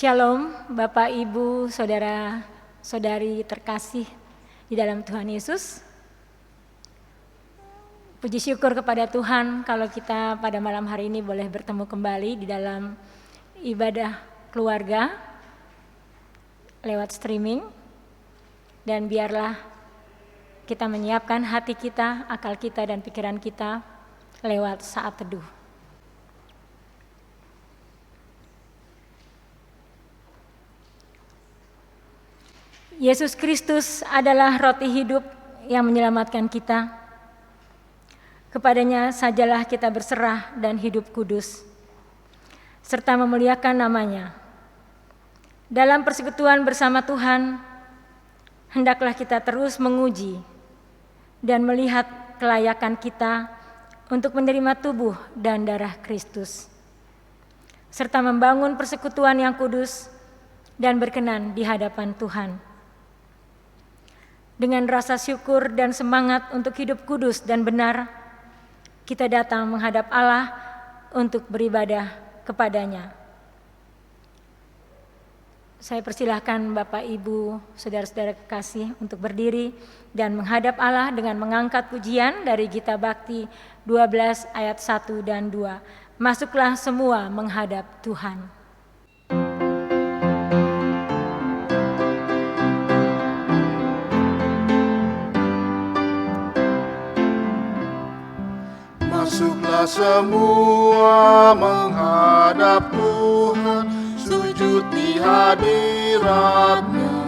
Shalom Bapak, Ibu, Saudara, Saudari terkasih di dalam Tuhan Yesus. Puji syukur kepada Tuhan kalau kita pada malam hari ini boleh bertemu kembali di dalam ibadah keluarga lewat streaming. Dan biarlah kita menyiapkan hati kita, akal kita, dan pikiran kita lewat saat teduh. Yesus Kristus adalah roti hidup yang menyelamatkan kita. Kepadanya sajalah kita berserah dan hidup kudus, serta memuliakan namanya. Dalam persekutuan bersama Tuhan, hendaklah kita terus menguji dan melihat kelayakan kita untuk menerima tubuh dan darah Kristus, serta membangun persekutuan yang kudus dan berkenan di hadapan Tuhan. Dengan rasa syukur dan semangat untuk hidup kudus dan benar, kita datang menghadap Allah untuk beribadah kepadanya. Saya persilahkan Bapak, Ibu, Saudara-saudara kekasih untuk berdiri dan menghadap Allah dengan mengangkat pujian dari Gita Bakti 12 ayat 1 dan 2. Masuklah semua menghadap Tuhan. Masuklah semua menghadap Tuhan, sujud di hadirat-Nya.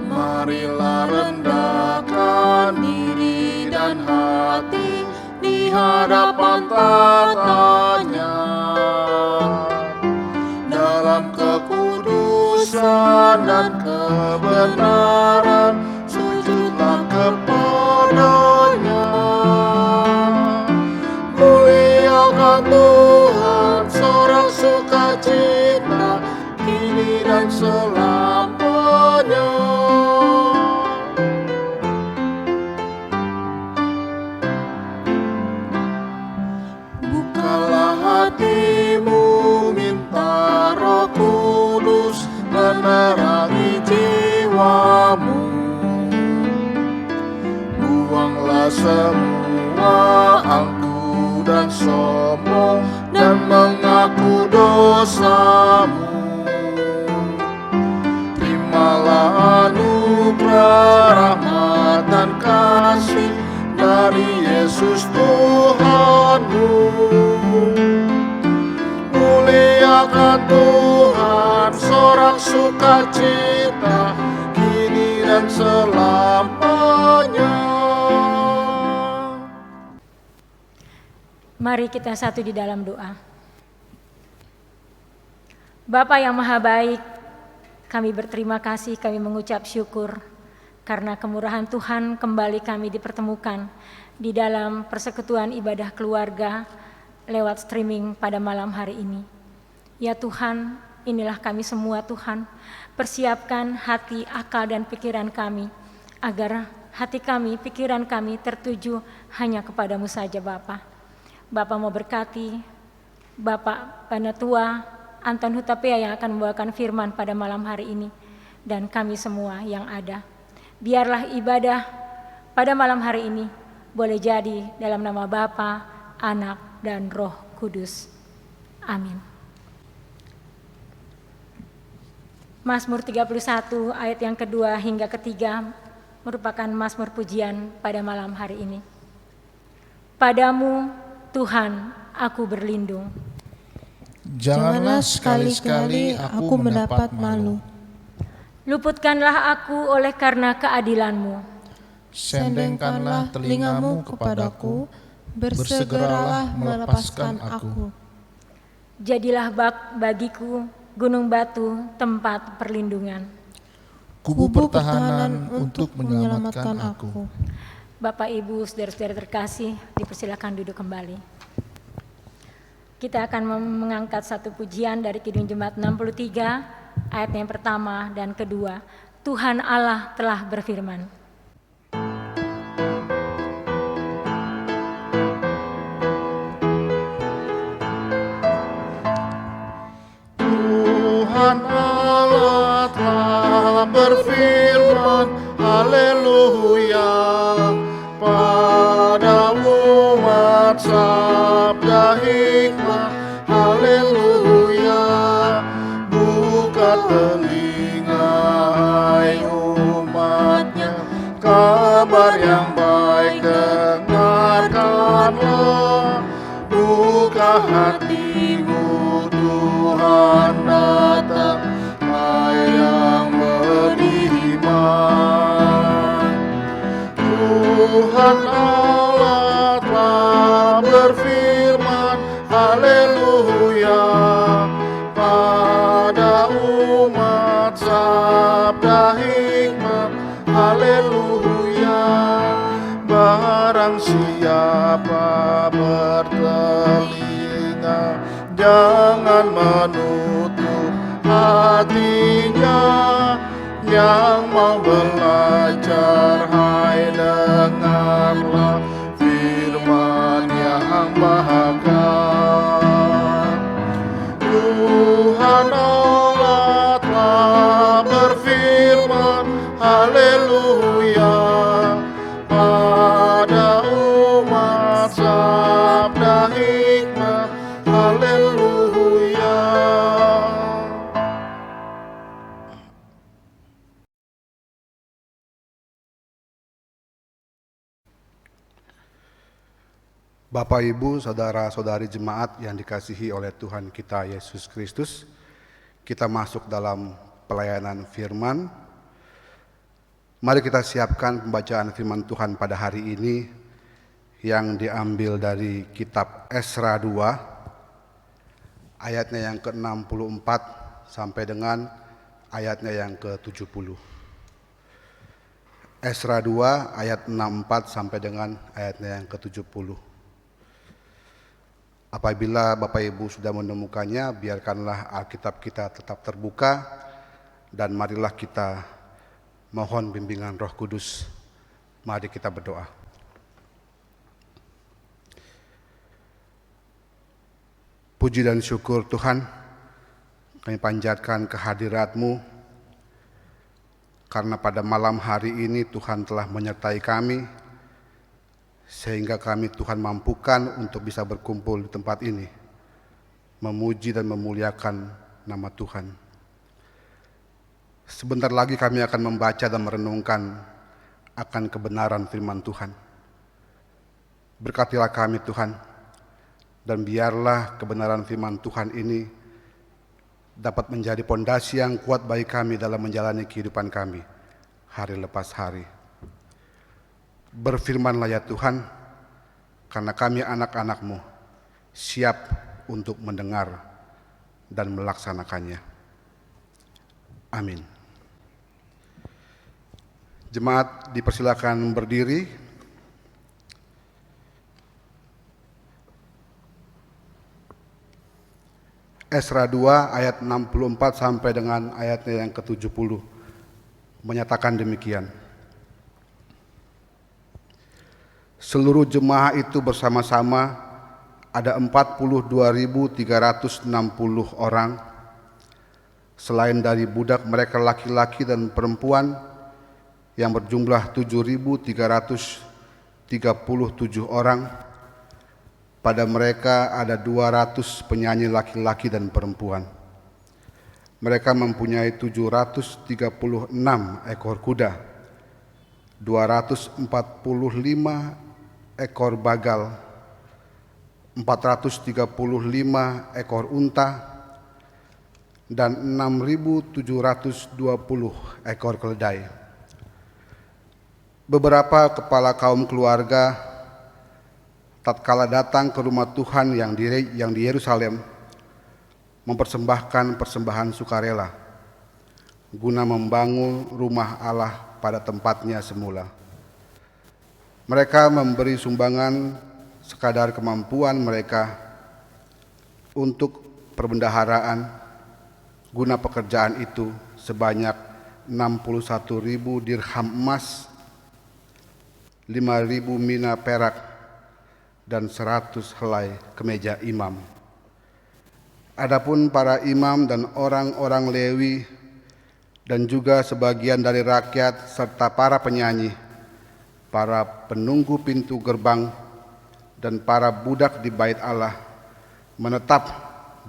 Marilah rendahkan diri dan hati di hadapan tata-Nya. Dalam kekudusan dan kebenaran, sujudlah kepada-Nya. Muliakan Tuhan, sorak sukacita, kini dan selamanya. Bukalah hatimu, minta Roh Kudus menerangi jiwamu. Buanglah semua angkuh dan sombong dan mengaku dosamu. Terimalah anugerah, rahmat dan kasih dari Yesus Tuhanmu. Muliakan Tuhan, sorak sukacita, kini dan selamanya. Mari kita satu di dalam doa. Bapa yang maha baik, kami berterima kasih, kami mengucap syukur karena kemurahan Tuhan kembali kami dipertemukan di dalam persekutuan ibadah keluarga lewat streaming pada malam hari ini. Ya Tuhan, inilah kami semua Tuhan, persiapkan hati, akal, dan pikiran kami agar hati kami, pikiran kami tertuju hanya kepadamu saja Bapa. Bapak mau berkati Bapak Panatua Anton Hutapea yang akan membawakan firman pada malam hari ini, dan kami semua yang ada. Biarlah ibadah pada malam hari ini boleh jadi dalam nama Bapa, Anak, dan Roh Kudus. Amin. Mazmur 31 ayat yang kedua hingga ketiga merupakan mazmur pujian pada malam hari ini. Padamu Tuhan, aku berlindung. Janganlah sekali-sekali aku mendapat malu. Luputkanlah aku oleh karena keadilan-Mu. Sendengkanlah telingamu kepadaku, bersegeralah melepaskan aku. Jadilah bagiku gunung batu, tempat perlindungan. Kubu pertahanan untuk menyelamatkan aku. Bapak, Ibu, saudara-saudara terkasih, dipersilakan duduk kembali. Kita akan mengangkat satu pujian dari Kidung Jemaat 63, ayat yang pertama dan kedua. Tuhan Allah telah berfirman. hikmat. Haleluya. Buka telinga hai umatnya, kabar yang baik dengarkanlah. Buka hatimu, Tuhan datang, hai yang beriman. Tuhan Allah telah berfirman, haleluya, pada umat sabda hikmat, haleluya. Barang siapa bertelinga, jangan menutup hatinya. Yang mau belajar, hai dengarlah firman yang bahkan. Tuhan Allah telah berfirman, haleluya, pada umat sabda hikmat, haleluya. Bapak, Ibu, Saudara-saudari jemaat yang dikasihi oleh Tuhan kita Yesus Kristus, kita masuk dalam pelayanan firman. Mari kita siapkan pembacaan firman Tuhan pada hari ini yang diambil dari kitab Esra 2, ayatnya yang ke-64 sampai dengan ayatnya yang ke-70. Esra 2 ayat 64 sampai dengan ayatnya yang ke-70. Apabila Bapak Ibu sudah menemukannya, biarkanlah Alkitab kita tetap terbuka dan marilah kita mohon bimbingan Roh Kudus. Mari kita berdoa. Puji dan syukur Tuhan, kami panjatkan kehadirat-Mu karena pada malam hari ini Tuhan telah menyertai kami, sehingga kami Tuhan mampukan untuk bisa berkumpul di tempat ini, memuji dan memuliakan nama Tuhan. Sebentar lagi kami akan membaca dan merenungkan akan kebenaran firman Tuhan. Berkatilah kami Tuhan, dan biarlah kebenaran firman Tuhan ini dapat menjadi pondasi yang kuat bagi kami dalam menjalani kehidupan kami hari lepas hari. Berfirmanlah ya Tuhan, karena kami anak-anak-Mu siap untuk mendengar dan melaksanakannya. Amin. Jemaat dipersilakan berdiri. Esra 2 ayat 64 sampai dengan ayatnya yang ke-70 menyatakan demikian. Seluruh jemaah itu bersama-sama ada 42.360 orang, selain dari budak mereka laki-laki dan perempuan yang berjumlah 7.337 orang. Pada mereka ada 200 penyanyi laki-laki dan perempuan. Mereka mempunyai 736 ekor kuda, 245 ekor bagal, 435 ekor unta, dan 6.720 ekor keledai. Beberapa kepala kaum keluarga tatkala datang ke rumah Tuhan yang di Yerusalem mempersembahkan persembahan sukarela guna membangun rumah Allah pada tempatnya semula. Mereka memberi sumbangan sekadar kemampuan mereka untuk perbendaharaan guna pekerjaan itu sebanyak 61.000 dirham emas, 5.000 mina perak, dan 100 helai kemeja imam. Adapun para imam dan orang-orang Lewi dan juga sebagian dari rakyat serta para penyanyi, para penunggu pintu gerbang, dan para budak di bait Allah menetap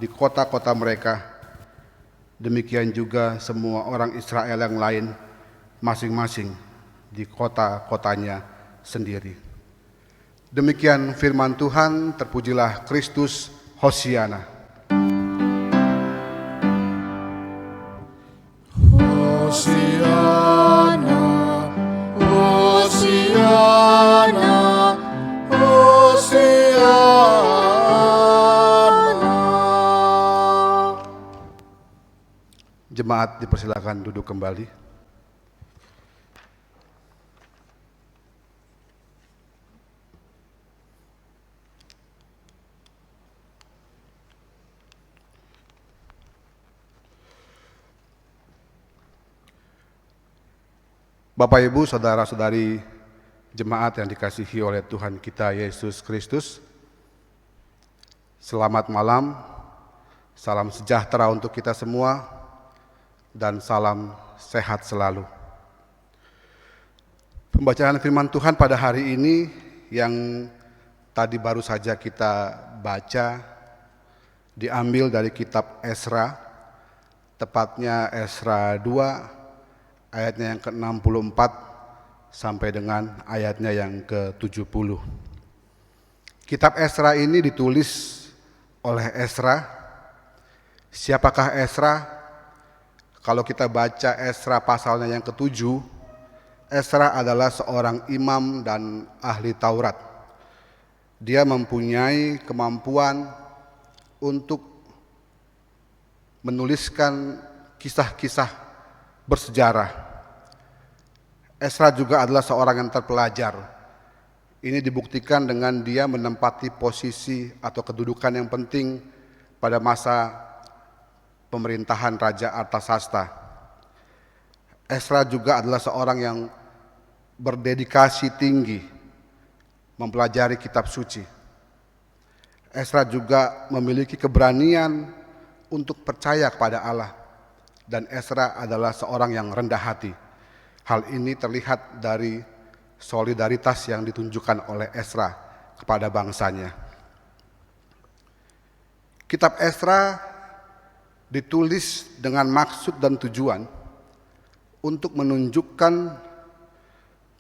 di kota-kota mereka. Demikian juga semua orang Israel yang lain masing-masing di kota-kotanya sendiri. Demikian firman Tuhan, terpujilah Kristus, Hosiana. Hosiana, Hosiana, Hosiana. Jemaat dipersilakan duduk kembali. Bapak, Ibu, saudara-saudari jemaat yang dikasihi oleh Tuhan kita Yesus Kristus, selamat malam, salam sejahtera untuk kita semua, dan salam sehat selalu. Pembacaan firman Tuhan pada hari ini yang tadi baru saja kita baca diambil dari kitab Esra, tepatnya Esra 2, ayatnya yang ke-64 sampai dengan ayatnya yang ke-70. Kitab Esra ini ditulis oleh Esra. Siapakah Esra? Kalau kita baca Esra pasalnya yang ke-7, Esra adalah seorang imam dan ahli Taurat. Dia mempunyai kemampuan untuk menuliskan kisah-kisah bersejarah. Esra juga adalah seorang yang terpelajar. Ini dibuktikan dengan dia menempati posisi atau kedudukan yang penting pada masa pemerintahan Raja Artasasta. Esra juga adalah seorang yang berdedikasi tinggi mempelajari kitab suci. Esra juga memiliki keberanian untuk percaya kepada Allah. Dan Esra adalah seorang yang rendah hati. Hal ini terlihat dari solidaritas yang ditunjukkan oleh Esra kepada bangsanya. Kitab Esra ditulis dengan maksud dan tujuan untuk menunjukkan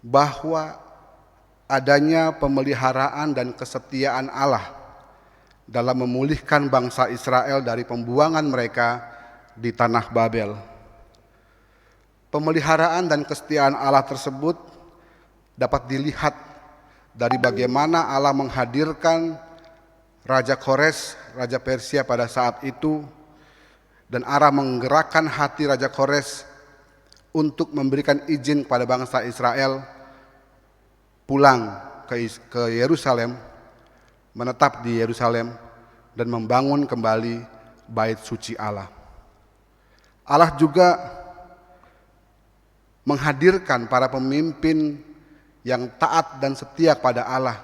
bahwa adanya pemeliharaan dan kesetiaan Allah dalam memulihkan bangsa Israel dari pembuangan mereka di tanah Babel. Pemeliharaan dan kesetiaan Allah tersebut dapat dilihat dari bagaimana Allah menghadirkan Raja Kores, Raja Persia pada saat itu, dan Allah menggerakkan hati Raja Kores untuk memberikan izin kepada bangsa Israel pulang ke Yerusalem, menetap di Yerusalem, dan membangun kembali bait suci Allah. Allah juga menghadirkan para pemimpin yang taat dan setia kepada Allah,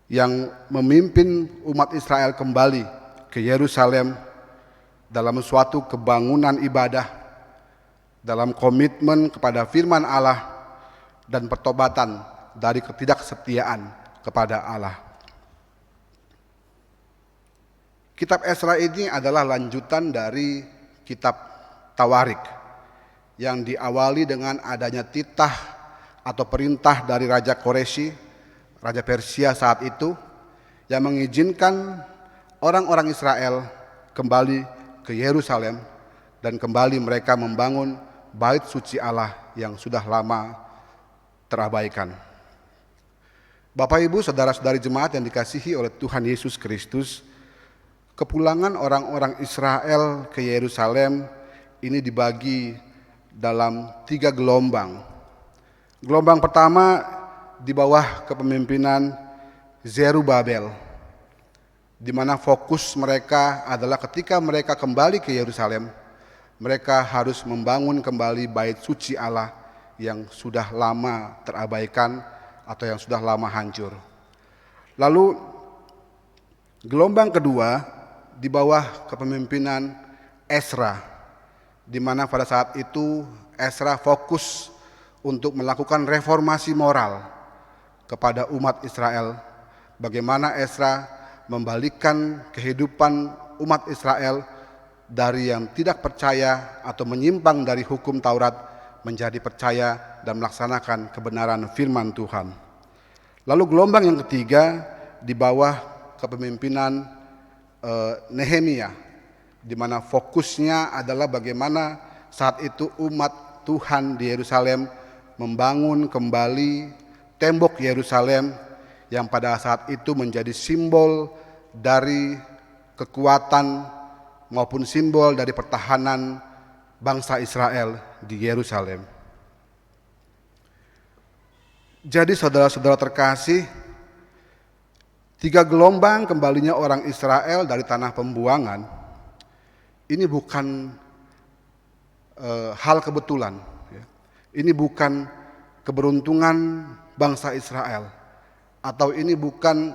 yang memimpin umat Israel kembali ke Yerusalem dalam suatu kebangunan ibadah, dalam komitmen kepada firman Allah dan pertobatan dari ketidaksetiaan kepada Allah. Kitab Esra ini adalah lanjutan dari kitab Tawarik yang diawali dengan adanya titah atau perintah dari Raja Koreshi, Raja Persia saat itu, yang mengizinkan orang-orang Israel kembali ke Yerusalem dan kembali mereka membangun bait suci Allah yang sudah lama terabaikan. Bapak, Ibu, saudara-saudari jemaat yang dikasihi oleh Tuhan Yesus Kristus, kepulangan orang-orang Israel ke Yerusalem ini dibagi dalam 3 gelombang. Gelombang pertama di bawah kepemimpinan Zerubabel, di mana fokus mereka adalah ketika mereka kembali ke Yerusalem, mereka harus membangun kembali bait suci Allah yang sudah lama terabaikan atau yang sudah lama hancur. Lalu gelombang kedua di bawah kepemimpinan Esra, di mana pada saat itu Esra fokus untuk melakukan reformasi moral kepada umat Israel. Bagaimana Esra membalikan kehidupan umat Israel dari yang tidak percaya atau menyimpang dari hukum Taurat menjadi percaya dan melaksanakan kebenaran firman Tuhan. Lalu gelombang yang ketiga di bawah kepemimpinan Nehemia, di mana fokusnya adalah bagaimana saat itu umat Tuhan di Yerusalem membangun kembali tembok Yerusalem yang pada saat itu menjadi simbol dari kekuatan maupun simbol dari pertahanan bangsa Israel di Yerusalem. Jadi saudara-saudara terkasih, 3 gelombang kembalinya orang Israel dari tanah pembuangan ini bukan hal kebetulan. Ini bukan keberuntungan bangsa Israel, atau ini bukan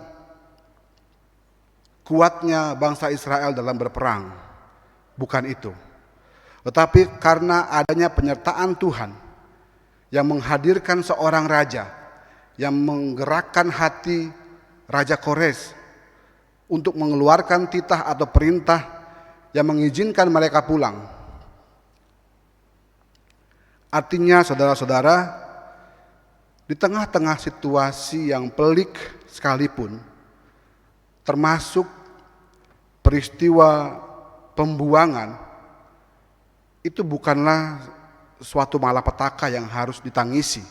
kuatnya bangsa Israel dalam berperang. Bukan itu. Tetapi karena adanya penyertaan Tuhan yang menghadirkan seorang raja yang menggerakkan hati Raja Kores untuk mengeluarkan titah atau perintah yang mengizinkan mereka pulang. Artinya saudara-saudara, di tengah-tengah situasi yang pelik sekalipun, termasuk peristiwa pembuangan, itu bukanlah suatu malapetaka yang harus ditangisi,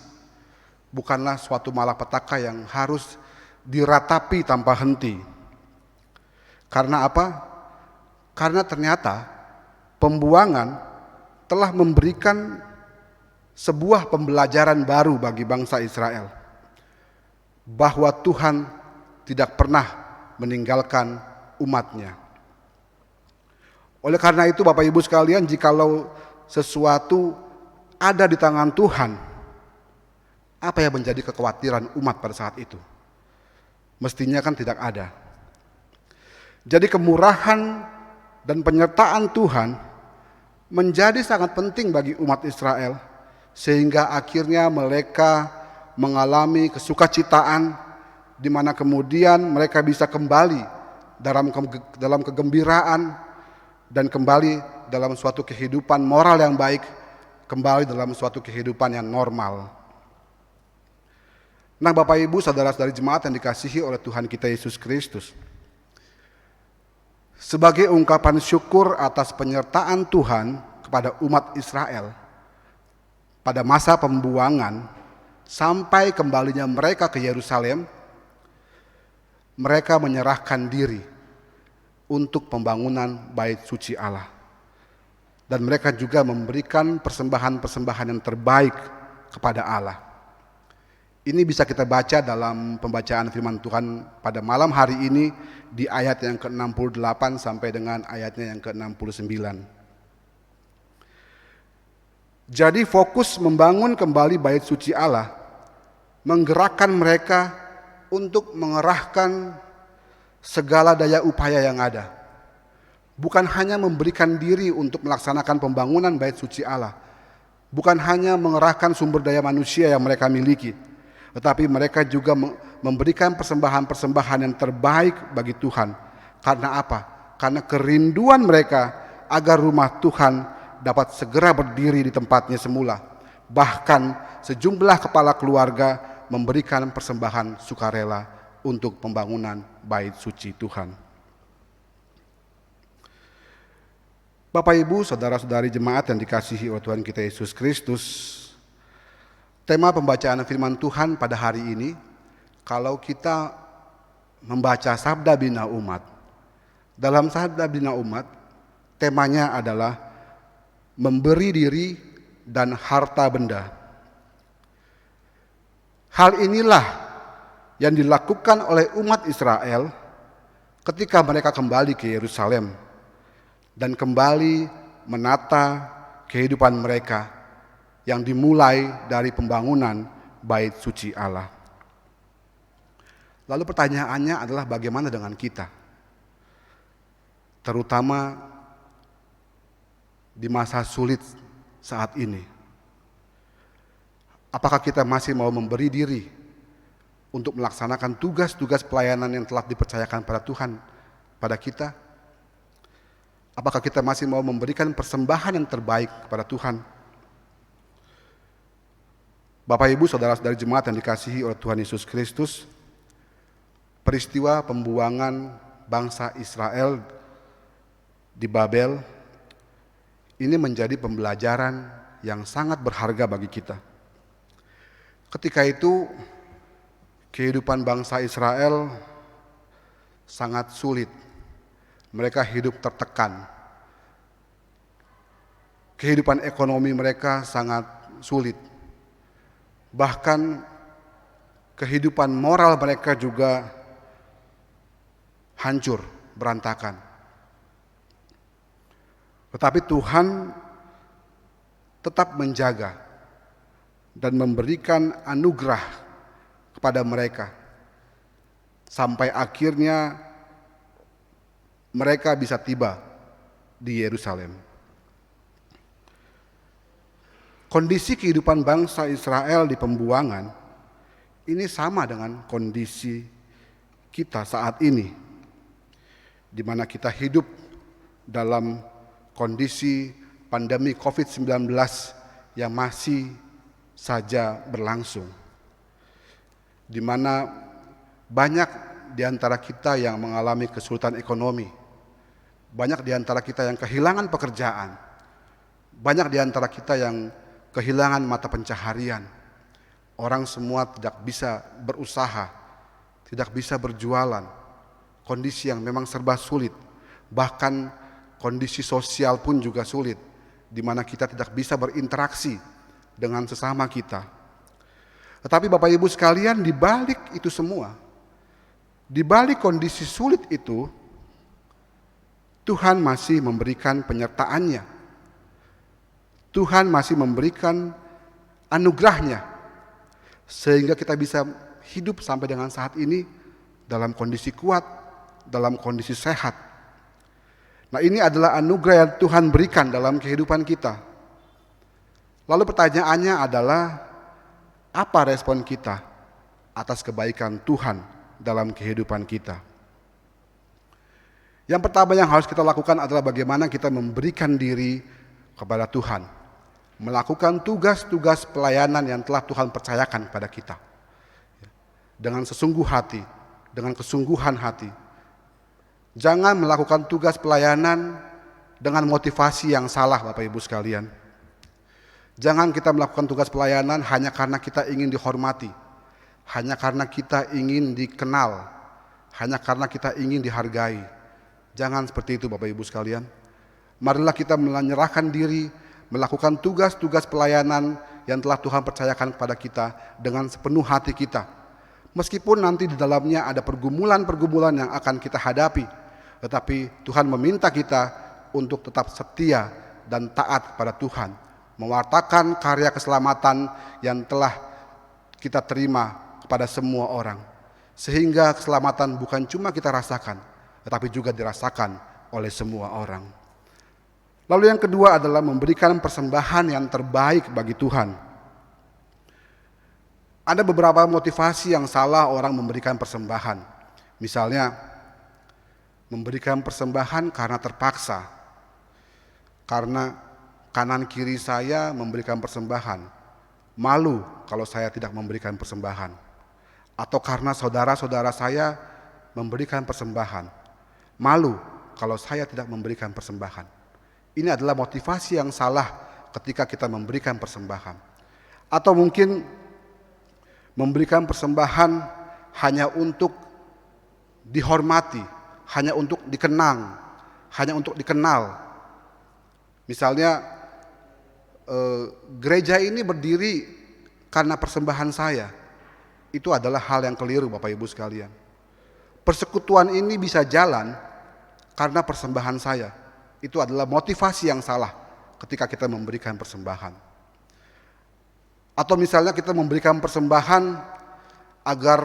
bukanlah suatu malapetaka yang harus diratapi tanpa henti. Karena apa? Karena ternyata pembuangan telah memberikan sebuah pembelajaran baru bagi bangsa Israel, bahwa Tuhan tidak pernah meninggalkan umatnya. Oleh karena itu Bapak Ibu sekalian, jikalau sesuatu ada di tangan Tuhan, apa yang menjadi kekhawatiran umat pada saat itu? Mestinya kan tidak ada. Jadi kemurahan dan penyertaan Tuhan menjadi sangat penting bagi umat Israel, sehingga akhirnya mereka mengalami kesukacitaan, di mana kemudian mereka bisa kembali dalam kegembiraan dan kembali dalam suatu kehidupan moral yang baik, kembali dalam suatu kehidupan yang normal. Nah Bapak Ibu, saudara-saudari jemaat yang dikasihi oleh Tuhan kita Yesus Kristus, sebagai ungkapan syukur atas penyertaan Tuhan kepada umat Israel pada masa pembuangan sampai kembalinya mereka ke Yerusalem, mereka menyerahkan diri untuk pembangunan bait suci Allah. Dan mereka juga memberikan persembahan-persembahan yang terbaik kepada Allah. Ini bisa kita baca dalam pembacaan firman Tuhan pada malam hari ini di ayat yang ke-68 sampai dengan ayatnya yang ke-69. Jadi fokus membangun kembali bait suci Allah menggerakkan mereka untuk mengerahkan segala daya upaya yang ada. Bukan hanya memberikan diri untuk melaksanakan pembangunan bait suci Allah, bukan hanya mengerahkan sumber daya manusia yang mereka miliki, tetapi mereka juga memberikan persembahan-persembahan yang terbaik bagi Tuhan. Karena apa? Karena kerinduan mereka agar rumah Tuhan dapat segera berdiri di tempatnya semula. Bahkan sejumlah kepala keluarga memberikan persembahan sukarela untuk pembangunan bait suci Tuhan. Bapak Ibu, saudara-saudari jemaat yang dikasihi oleh Tuhan kita Yesus Kristus, tema pembacaan firman Tuhan pada hari ini, kalau kita membaca Sabda Bina Umat, dalam Sabda Bina Umat, temanya adalah memberi diri dan harta benda. Hal inilah yang dilakukan oleh umat Israel ketika mereka kembali ke Yerusalem dan kembali menata kehidupan mereka yang dimulai dari pembangunan bait suci Allah. Lalu pertanyaannya adalah bagaimana dengan kita? Terutama di masa sulit saat ini. Apakah kita masih mau memberi diri untuk melaksanakan tugas-tugas pelayanan yang telah dipercayakan pada Tuhan pada kita? Apakah kita masih mau memberikan persembahan yang terbaik kepada Tuhan? Bapak Ibu saudara-saudari jemaat yang dikasihi oleh Tuhan Yesus Kristus, peristiwa pembuangan bangsa Israel di Babel ini menjadi pembelajaran yang sangat berharga bagi kita. Ketika itu kehidupan bangsa Israel sangat sulit. Mereka hidup tertekan. Kehidupan ekonomi mereka sangat sulit. Bahkan kehidupan moral mereka juga hancur, berantakan. Tetapi Tuhan tetap menjaga dan memberikan anugerah kepada mereka sampai akhirnya mereka bisa tiba di Yerusalem. Kondisi kehidupan bangsa Israel di pembuangan ini sama dengan kondisi kita saat ini, di mana kita hidup dalam kondisi pandemi COVID-19 yang masih saja berlangsung, di mana banyak di antara kita yang mengalami kesulitan ekonomi, banyak di antara kita yang kehilangan pekerjaan, banyak di antara kita yang kehilangan mata pencaharian. Orang semua tidak bisa berusaha, tidak bisa berjualan. Kondisi yang memang serba sulit, bahkan kondisi sosial pun juga sulit, di mana kita tidak bisa berinteraksi dengan sesama kita. Tetapi Bapak Ibu sekalian, di balik itu semua, di balik kondisi sulit itu, Tuhan masih memberikan penyertaan-Nya. Tuhan masih memberikan anugerah-Nya, sehingga kita bisa hidup sampai dengan saat ini dalam kondisi kuat, dalam kondisi sehat. Nah, ini adalah anugerah yang Tuhan berikan dalam kehidupan kita. Lalu pertanyaannya adalah, apa respon kita atas kebaikan Tuhan dalam kehidupan kita? Yang pertama yang harus kita lakukan adalah bagaimana kita memberikan diri kepada Tuhan, melakukan tugas-tugas pelayanan yang telah Tuhan percayakan pada kita dengan sesungguh hati, dengan kesungguhan hati. Jangan melakukan tugas pelayanan dengan motivasi yang salah, Bapak Ibu sekalian. Jangan kita melakukan tugas pelayanan hanya karena kita ingin dihormati, hanya karena kita ingin dikenal, hanya karena kita ingin dihargai. Jangan seperti itu, Bapak Ibu sekalian. Marilah kita menyerahkan diri, melakukan tugas-tugas pelayanan yang telah Tuhan percayakan kepada kita dengan sepenuh hati kita. Meskipun nanti di dalamnya ada pergumulan-pergumulan yang akan kita hadapi, tetapi Tuhan meminta kita untuk tetap setia dan taat kepada Tuhan, mewartakan karya keselamatan yang telah kita terima kepada semua orang, sehingga keselamatan bukan cuma kita rasakan, tetapi juga dirasakan oleh semua orang. Lalu yang kedua adalah memberikan persembahan yang terbaik bagi Tuhan. Ada beberapa motivasi yang salah orang memberikan persembahan. Misalnya, memberikan persembahan karena terpaksa. Karena kanan kiri saya memberikan persembahan. Malu kalau saya tidak memberikan persembahan. Atau karena saudara-saudara saya memberikan persembahan. Malu kalau saya tidak memberikan persembahan. Ini adalah motivasi yang salah ketika kita memberikan persembahan. Atau mungkin memberikan persembahan hanya untuk dihormati, hanya untuk dikenang, hanya untuk dikenal. Misalnya, gereja ini berdiri karena persembahan saya. Itu adalah hal yang keliru, Bapak Ibu sekalian. Persekutuan ini bisa jalan karena persembahan saya. Itu adalah motivasi yang salah ketika kita memberikan persembahan. Atau misalnya kita memberikan persembahan agar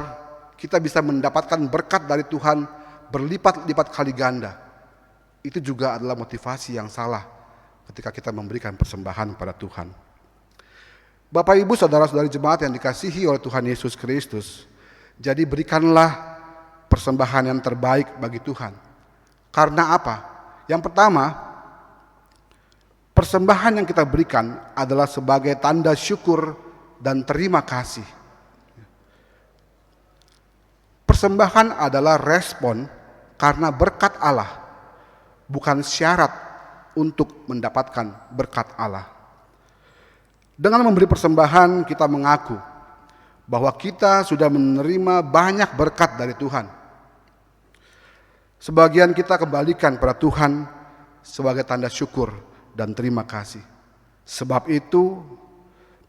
kita bisa mendapatkan berkat dari Tuhan berlipat-lipat kali ganda. Itu juga adalah motivasi yang salah ketika kita memberikan persembahan pada Tuhan. Bapak Ibu saudara-saudari jemaat yang dikasihi oleh Tuhan Yesus Kristus, Jadi berikanlah persembahan yang terbaik bagi Tuhan. Karena apa? Yang pertama, persembahan yang kita berikan adalah sebagai tanda syukur dan terima kasih. Persembahan adalah respon karena berkat Allah, bukan syarat untuk mendapatkan berkat Allah. Dengan memberi persembahan, kita mengaku bahwa kita sudah menerima banyak berkat dari Tuhan. Sebagian kita kembalikan pada Tuhan sebagai tanda syukur dan terima kasih. Sebab itu,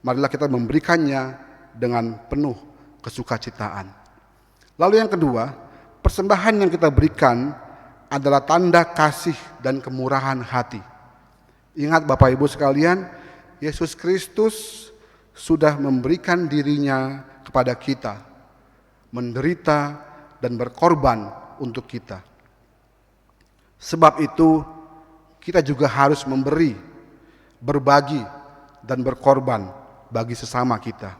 marilah kita memberikannya dengan penuh kesukacitaan. Lalu yang kedua, persembahan yang kita berikan adalah tanda kasih dan kemurahan hati. Ingat Bapak Ibu sekalian, Yesus Kristus sudah memberikan dirinya kepada kita, menderita dan berkorban untuk kita. Sebab itu, kita juga harus memberi, berbagi, dan berkorban bagi sesama kita.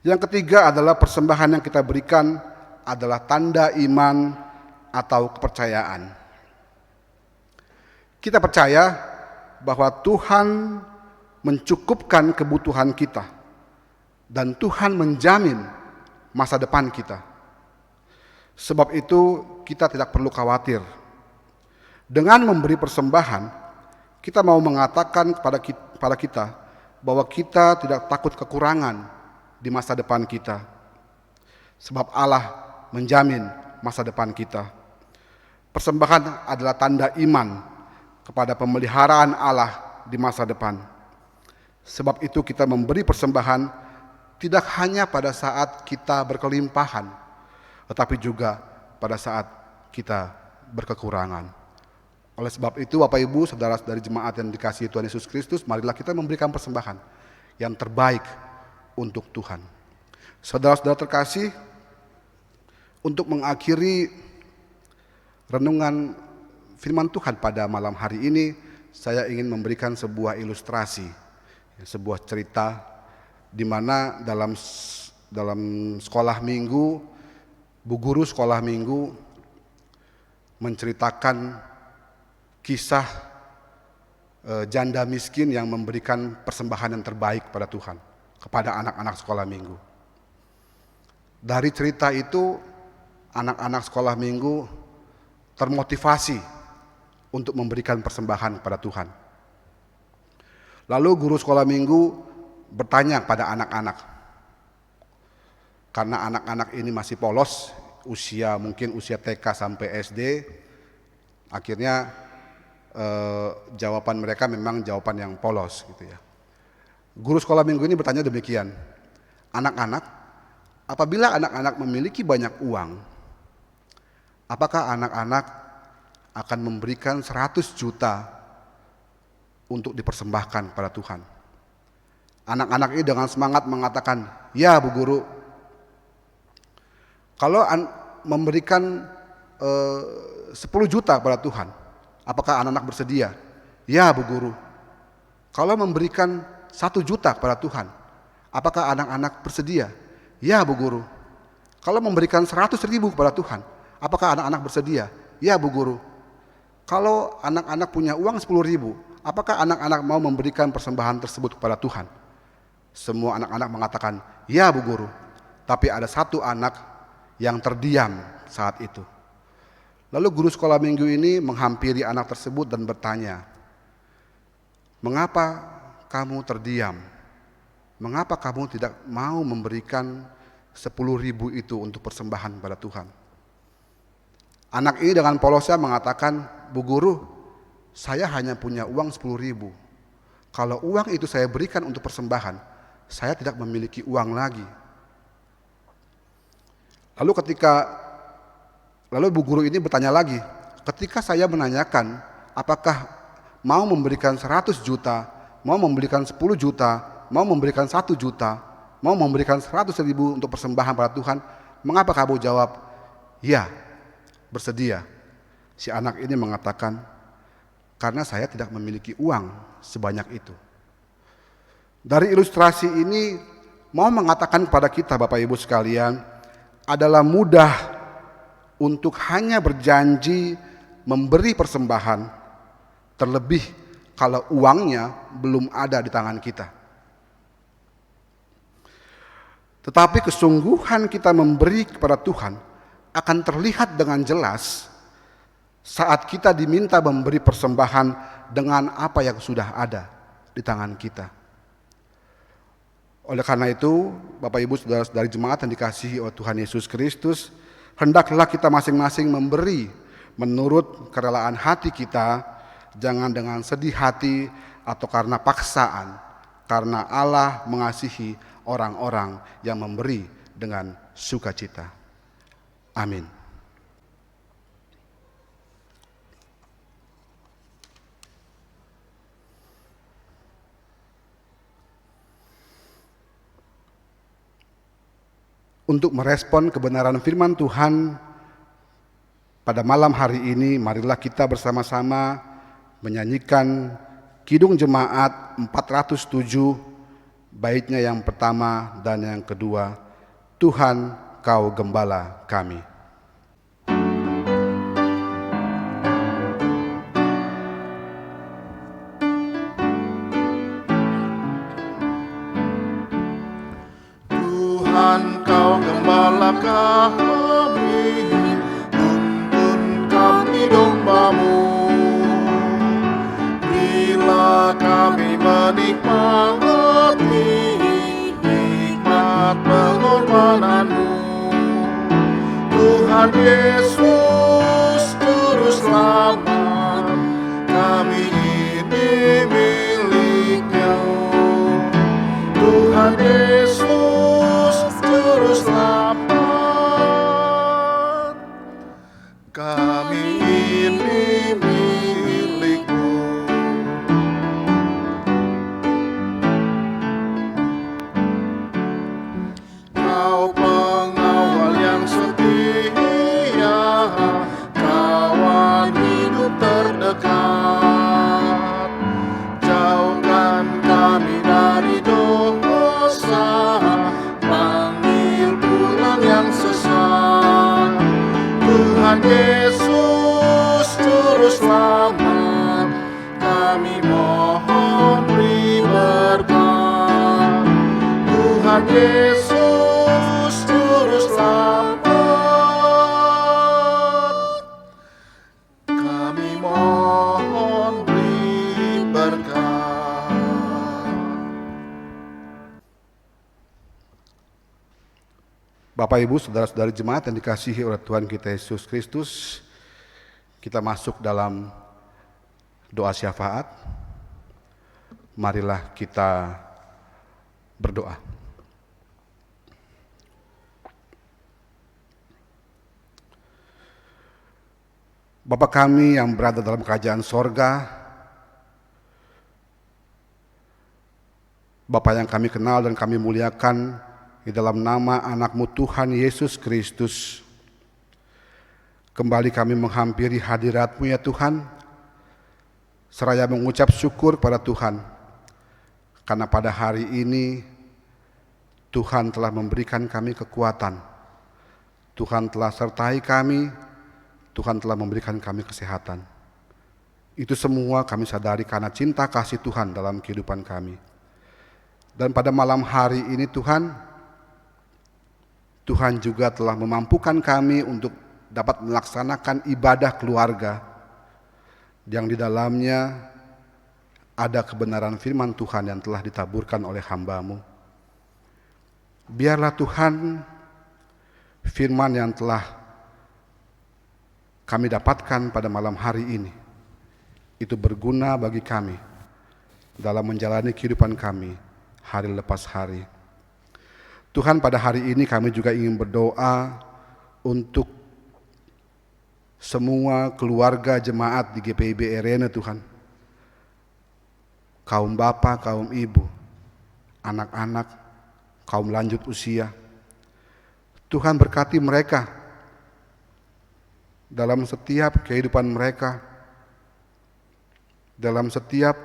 Yang ketiga adalah persembahan yang kita berikan adalah tanda iman atau kepercayaan. Kita percaya bahwa Tuhan mencukupkan kebutuhan kita dan Tuhan menjamin masa depan kita. Sebab itu kita tidak perlu khawatir. Dengan memberi persembahan, kita mau mengatakan kepada kita bahwa kita tidak takut kekurangan di masa depan kita. Sebab Allah menjamin masa depan kita. Persembahan adalah tanda iman kepada pemeliharaan Allah di masa depan. Sebab itu kita memberi persembahan tidak hanya pada saat kita berkelimpahan, tetapi juga pada saat kita berkekurangan. Oleh sebab itu Bapak Ibu, saudara dari jemaat yang dikasihi Tuhan Yesus Kristus, marilah kita memberikan persembahan yang terbaik untuk Tuhan. Saudara-saudara terkasih, untuk mengakhiri renungan firman Tuhan pada malam hari ini, saya ingin memberikan sebuah ilustrasi, sebuah cerita di mana dalam sekolah minggu, bu guru sekolah minggu menceritakan kisah janda miskin yang memberikan persembahan yang terbaik pada Tuhan, kepada anak-anak sekolah minggu. Dari cerita itu, anak-anak sekolah minggu termotivasi untuk memberikan persembahan pada Tuhan. Lalu guru sekolah minggu bertanya pada anak-anak, karena anak-anak ini masih polos, mungkin usia TK sampai SD, akhirnya jawaban mereka memang jawaban yang polos gitu ya. Guru sekolah minggu ini bertanya demikian, anak-anak, apabila anak-anak memiliki banyak uang, apakah anak-anak akan memberikan 100 juta untuk dipersembahkan pada Tuhan? Anak-anak ini dengan semangat mengatakan, ya Bu Guru. Kalau memberikan 10 juta pada Tuhan, apakah anak-anak bersedia? Ya Bu Guru. Kalau memberikan 1 juta kepada Tuhan, apakah anak-anak bersedia? Ya Bu Guru. Kalau memberikan 100 ribu kepada Tuhan, apakah anak-anak bersedia? Ya Bu Guru. Kalau anak-anak punya uang 10 ribu, apakah anak-anak mau memberikan persembahan tersebut kepada Tuhan? Semua anak-anak mengatakan, ya Bu Guru. Tapi ada satu anak yang terdiam saat itu. Lalu guru sekolah minggu ini menghampiri anak tersebut dan bertanya, mengapa kamu terdiam? Mengapa kamu tidak mau memberikan 10 ribu itu untuk persembahan pada Tuhan? Anak ini dengan polosnya mengatakan, Bu Guru, saya hanya punya uang 10 ribu. Kalau uang itu saya berikan untuk persembahan, saya tidak memiliki uang lagi. Lalu Bu Guru ini bertanya lagi, ketika saya menanyakan apakah mau memberikan 100 juta, mau memberikan 10 juta, mau memberikan 1 juta, mau memberikan 100 ribu untuk persembahan pada Tuhan, mengapa kamu jawab, ya, bersedia? Si anak ini mengatakan, karena saya tidak memiliki uang sebanyak itu. Dari ilustrasi ini mau mengatakan kepada kita Bapak Ibu sekalian, adalah mudah untuk hanya berjanji memberi persembahan, terlebih kalau uangnya belum ada di tangan kita. Tetapi kesungguhan kita memberi kepada Tuhan akan terlihat dengan jelas saat kita diminta memberi persembahan dengan apa yang sudah ada di tangan kita. Oleh karena itu, Bapak Ibu Saudara-saudari jemaat yang dikasihi oleh Tuhan Yesus Kristus, hendaklah kita masing-masing memberi menurut kerelaan hati kita, jangan dengan sedih hati atau karena paksaan, karena Allah mengasihi orang-orang yang memberi dengan sukacita. Amin. Untuk merespon kebenaran firman Tuhan pada malam hari ini, marilah kita bersama-sama menyanyikan Kidung Jemaat 407, baitnya yang pertama dan yang kedua, Tuhan Kau Gembala Kami. Tuhan Kau Gembala kami, tuntun kami domba-Mu. Bila kami menikmati hikmat pengorbanan-Mu, Tuhan Yesus Juru Selamat, kami ini milik-Nya. Tuhan Yesus Juru Selamat, kami ini milik-Mu. Kau pengawal yang setia, kawan hidup terdekat, jauhkan kami dari dosa, panggil pulang yang sesat. Tuhan Yesus Juru Selamat, kami mohon beri berkat. Tuhan Yesus Juru Selamat, kami mohon beri berkat. Bapak Ibu Saudara-saudari jemaat yang dikasihi oleh Tuhan kita Yesus Kristus, kita masuk dalam doa syafaat. Marilah kita berdoa. Bapa kami yang berada dalam kerajaan sorga, Bapa yang kami kenal dan kami muliakan di dalam nama anak-Mu Tuhan Yesus Kristus, kembali kami menghampiri hadirat-Mu ya Tuhan, seraya mengucap syukur pada Tuhan, karena pada hari ini Tuhan telah memberikan kami kekuatan, Tuhan telah sertai kami, Tuhan telah memberikan kami kesehatan. Itu semua kami sadari karena cinta kasih Tuhan dalam kehidupan kami. Dan pada malam hari ini Tuhan juga telah memampukan kami untuk dapat melaksanakan ibadah keluarga yang di dalamnya ada kebenaran firman Tuhan yang telah ditaburkan oleh hamba-Mu. Biarlah Tuhan firman yang telah kami dapatkan pada malam hari ini itu berguna bagi kami dalam menjalani kehidupan kami hari lepas hari. Tuhan, pada hari ini kami juga ingin berdoa untuk semua keluarga jemaat di GPIB Erena Tuhan. Kaum bapak, kaum ibu, anak-anak, kaum lanjut usia. Tuhan berkati mereka dalam setiap kehidupan mereka, dalam setiap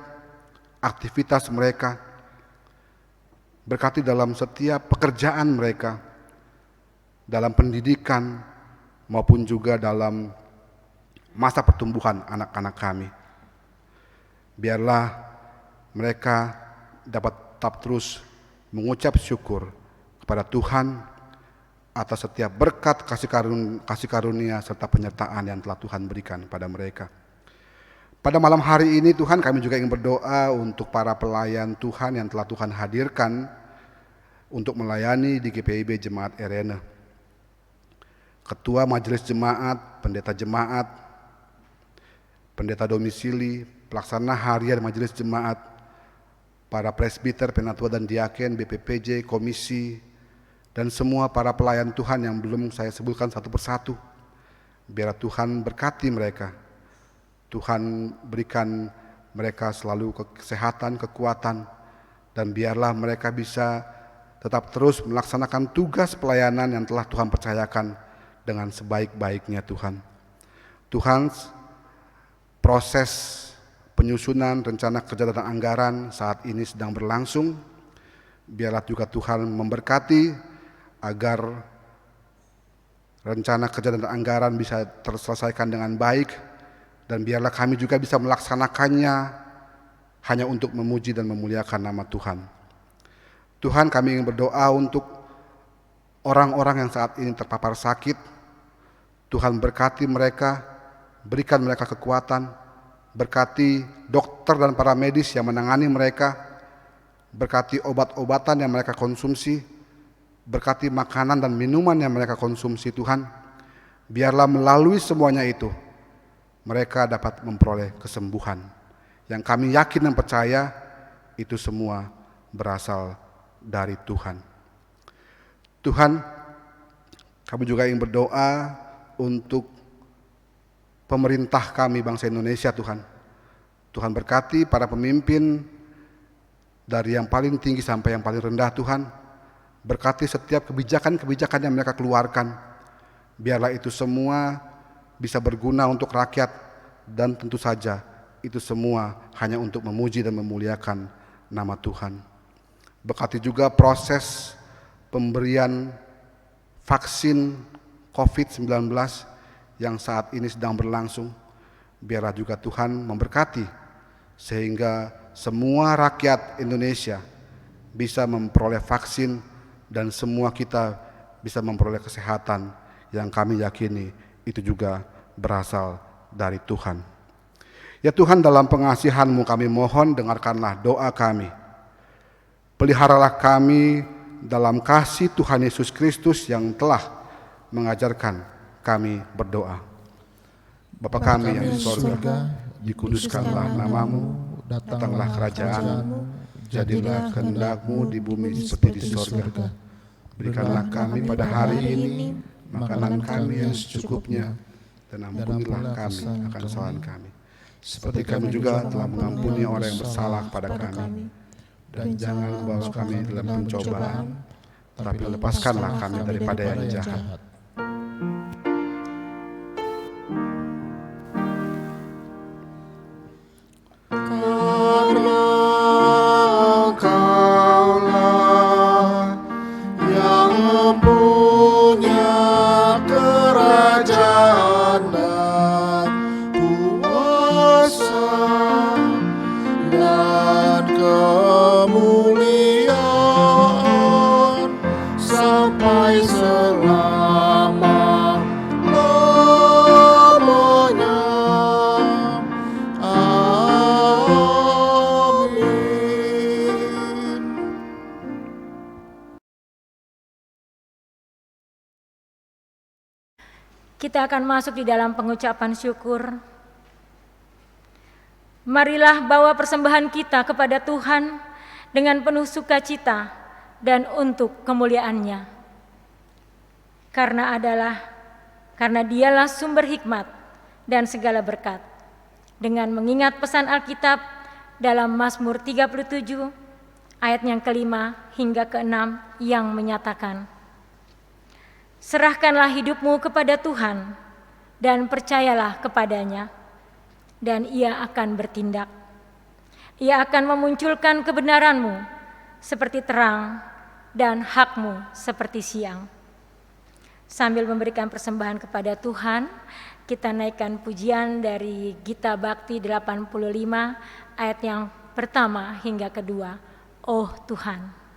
aktivitas mereka, berkati dalam setiap pekerjaan mereka, dalam pendidikan, maupun juga dalam masa pertumbuhan anak-anak kami. Biarlah mereka dapat tetap terus mengucap syukur kepada Tuhan atas setiap berkat kasih karunia serta penyertaan yang telah Tuhan berikan pada mereka. Pada malam hari ini Tuhan, kami juga ingin berdoa untuk para pelayan Tuhan yang telah Tuhan hadirkan untuk melayani di GPIB Jemaat Erene. Ketua Majelis Jemaat, pendeta domisili, pelaksana harian Majelis Jemaat, para presbiter, penatua dan diaken, BPPJ, komisi, dan semua para pelayan Tuhan yang belum saya sebutkan satu persatu. Biar Tuhan berkati mereka. Tuhan berikan mereka selalu kesehatan, kekuatan, dan biarlah mereka bisa tetap terus melaksanakan tugas pelayanan yang telah Tuhan percayakan dengan sebaik-baiknya Tuhan. Tuhan, proses penyusunan rencana kerja dan anggaran saat ini sedang berlangsung. Biarlah juga Tuhan memberkati agar rencana kerja dan anggaran bisa terselesaikan dengan baik, dan biarlah kami juga bisa melaksanakannya hanya untuk memuji dan memuliakan nama Tuhan. Tuhan, kami ingin berdoa untuk orang-orang yang saat ini terpapar sakit. Tuhan berkati mereka, berikan mereka kekuatan, berkati dokter dan para medis yang menangani mereka, berkati obat-obatan yang mereka konsumsi, berkati makanan dan minuman yang mereka konsumsi Tuhan. Biarlah melalui semuanya itu, mereka dapat memperoleh kesembuhan. Yang kami yakin dan percaya, itu semua berasal dari Tuhan. Tuhan, kami juga ingin berdoa untuk pemerintah kami bangsa Indonesia Tuhan. Tuhan berkati para pemimpin dari yang paling tinggi sampai yang paling rendah Tuhan. Berkati setiap kebijakan-kebijakan yang mereka keluarkan. Biarlah itu semua bisa berguna untuk rakyat, dan tentu saja itu semua hanya untuk memuji dan memuliakan nama Tuhan. Berkati juga proses pemberian vaksin COVID-19 yang saat ini sedang berlangsung. Biarlah juga Tuhan memberkati sehingga semua rakyat Indonesia bisa memperoleh vaksin dan semua kita bisa memperoleh kesehatan yang kami yakini itu juga berasal dari Tuhan. Ya Tuhan, dalam pengasihan-Mu kami mohon dengarkanlah doa kami. Peliharalah kami dalam kasih Tuhan Yesus Kristus yang telah mengajarkan kami berdoa. Bapa kami yang di sorga, dikuduskanlah namamu, datanglah kerajaan-Mu, jadilah kehendak-Mu di bumi seperti di sorga. Berikanlah kami pada hari ini makanan kami yang secukupnya, dan ampunilah kami akan kesalahan kami, seperti kami juga telah mengampuni orang yang bersalah kepada kami. Dan jangan bawa kami dalam pencobaan, tapi lepaskanlah kami daripada yang jahat. Kita akan masuk di dalam pengucapan syukur. Marilah bawa persembahan kita kepada Tuhan dengan penuh sukacita dan untuk kemuliaan-Nya. Karena Dialah sumber hikmat dan segala berkat. Dengan mengingat pesan Alkitab dalam Mazmur 37 ayat yang ke-5 hingga ke-6 yang menyatakan, serahkanlah hidupmu kepada Tuhan dan percayalah kepadanya, dan Ia akan bertindak. Ia akan memunculkan kebenaranmu seperti terang dan hakmu seperti siang. Sambil memberikan persembahan kepada Tuhan, kita naikkan pujian dari Gita Bakti 85 ayat yang pertama hingga kedua. Oh Tuhan.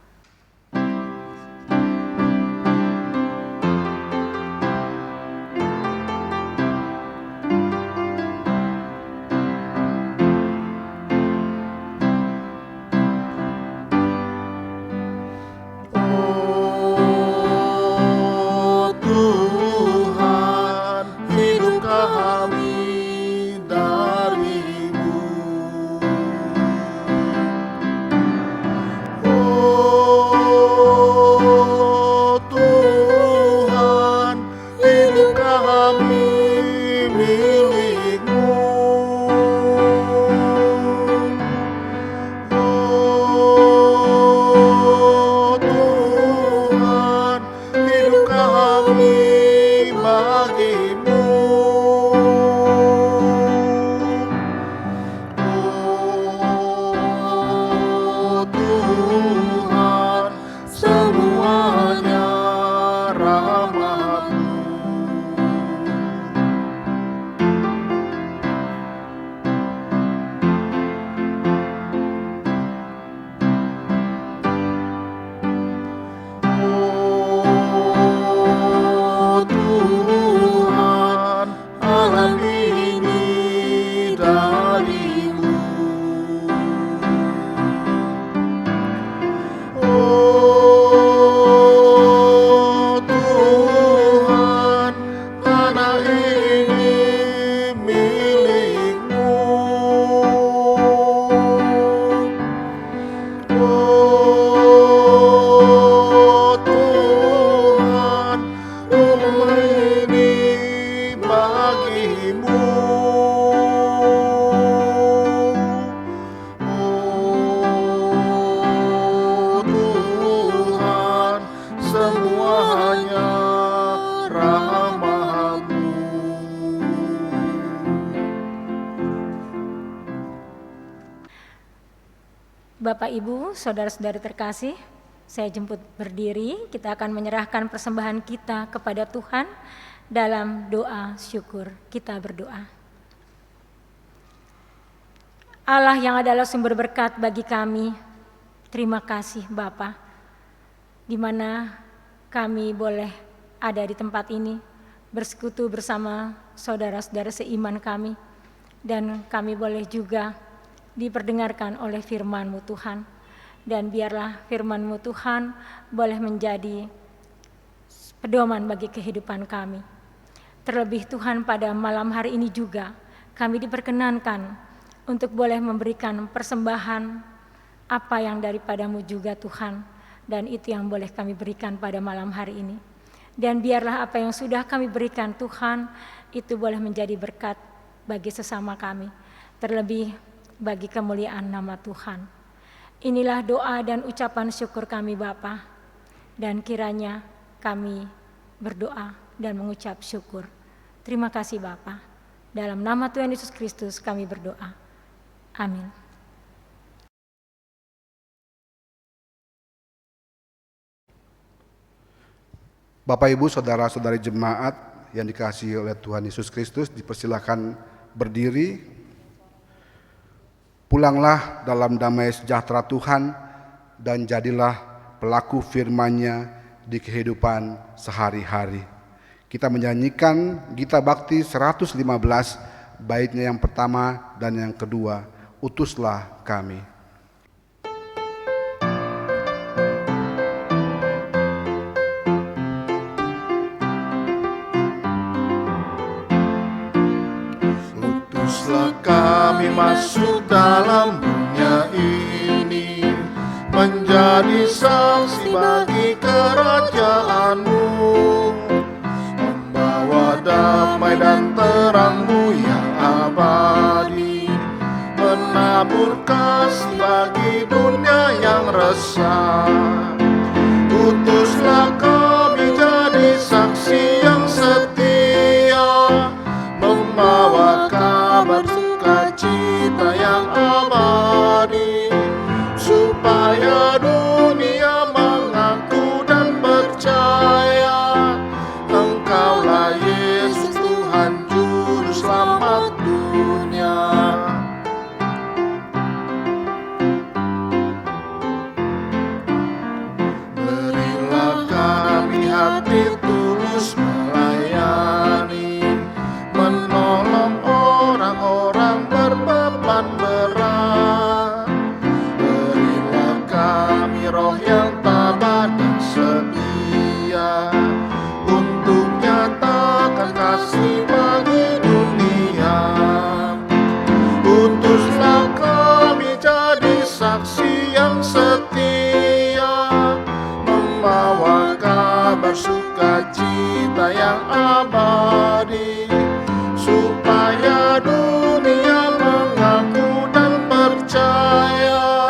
Bapak, Ibu, saudara-saudari terkasih, saya jemput berdiri. Kita akan menyerahkan persembahan kita kepada Tuhan dalam doa syukur. Kita berdoa. Allah yang adalah sumber berkat bagi kami, terima kasih Bapa, di mana kami boleh ada di tempat ini, bersekutu bersama saudara-saudara seiman kami, dan kami boleh juga diperdengarkan oleh firman-Mu Tuhan. Dan biarlah firman-Mu Tuhan boleh menjadi pedoman bagi kehidupan kami. Terlebih Tuhan, pada malam hari ini juga kami diperkenankan untuk boleh memberikan persembahan apa yang daripada-Mu juga Tuhan. Dan itu yang boleh kami berikan pada malam hari ini. Dan biarlah apa yang sudah kami berikan Tuhan, itu boleh menjadi berkat bagi sesama kami. Terlebih bagi kemuliaan nama Tuhan. Inilah doa dan ucapan syukur kami Bapa, dan kiranya kami berdoa dan mengucap syukur. Terima kasih Bapa. Dalam nama Tuhan Yesus Kristus kami berdoa. Amin. Bapak, Ibu, saudara-saudari jemaat yang dikasihi oleh Tuhan Yesus Kristus, dipersilakan berdiri. Pulanglah dalam damai sejahtera Tuhan dan jadilah pelaku firman-Nya di kehidupan sehari-hari. Kita menyanyikan Gita Bakti 115, baitnya yang pertama dan yang kedua, Utuslah Kami. Utuslah kami masuk dalam dunia ini, menjadi saksi bagi kerajaan-Mu, membawa damai dan terang-Mu yang abadi, menabur kasih bagi dunia yang resah. Utuslah kami jadi saksi yang setia, membawa kabar sukacita yang abadi, supaya dunia mengaku dan percaya orang berbeban berat. Berilah kami roh yang tabah dan setia untuk nyatakan kasih bagi dunia. Utuslah kami jadi saksi yang setia, membawa kabar sukacita yang abadi, supaya dunia mengaku dan percaya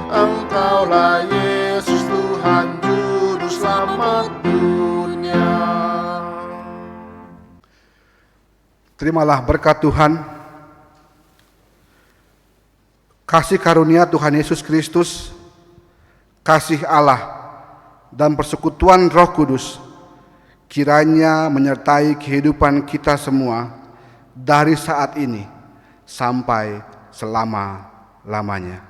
Engkaulah Yesus Tuhan Juru Selamat dunia. Terimalah berkat Tuhan, kasih karunia Tuhan Yesus Kristus, kasih Allah, dan persekutuan Roh Kudus kiranya menyertai kehidupan kita semua dari saat ini sampai selama-lamanya.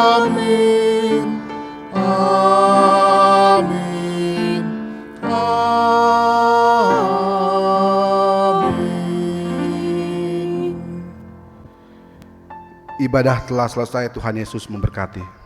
Amin. Amin. Amin. Ibadah telah selesai, Tuhan Yesus memberkati.